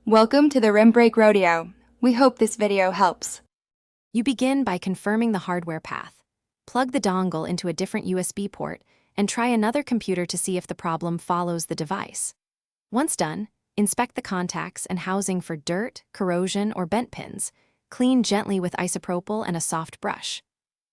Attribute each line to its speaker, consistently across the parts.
Speaker 1: Welcome to the Rim Break Rodeo. We hope this video helps.
Speaker 2: You begin by confirming the hardware path. Plug the dongle into a different USB port and try another computer to see if the problem follows the device. Once done, inspect the contacts and housing for dirt, corrosion, or bent pins. Clean gently with isopropyl and a soft brush.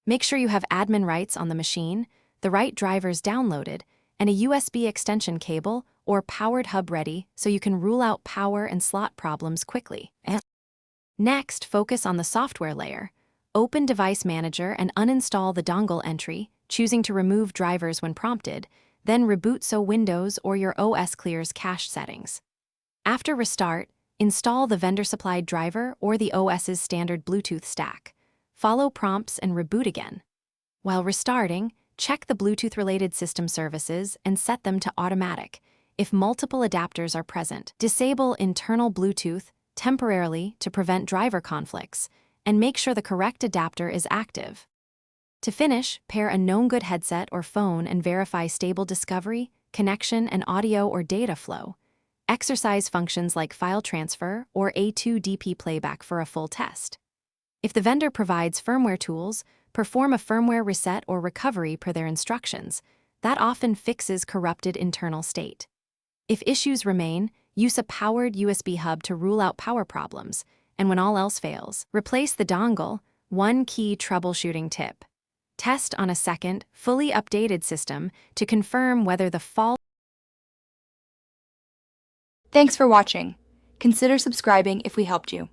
Speaker 2: Make sure you have admin rights on the machine, the right drivers downloaded, and a USB extension cable or powered hub ready so you can rule out power and slot problems quickly. Next, focus on the software layer. Open Device Manager and uninstall the dongle entry, choosing to remove drivers when prompted, then reboot so Windows or your OS clears cache settings. After restart, install the vendor-supplied driver or the OS's standard Bluetooth stack. Follow prompts and reboot again. While restarting, check the Bluetooth-related system services and set them to automatic. If multiple adapters are present, disable internal Bluetooth temporarily to prevent driver conflicts, and make sure the correct adapter is active. To finish, pair a known good headset or phone and verify stable discovery, connection, and audio or data flow. Exercise functions like file transfer or A2DP playback for a full test. If the vendor provides firmware tools, perform a firmware reset or recovery per their instructions. That often fixes corrupted internal state. If issues remain, use a powered USB hub to rule out power problems, and when all else fails, replace the dongle. One key troubleshooting tip. Test on a second, fully updated system to confirm whether the fault.
Speaker 1: Thanks for watching. Consider subscribing if we helped you.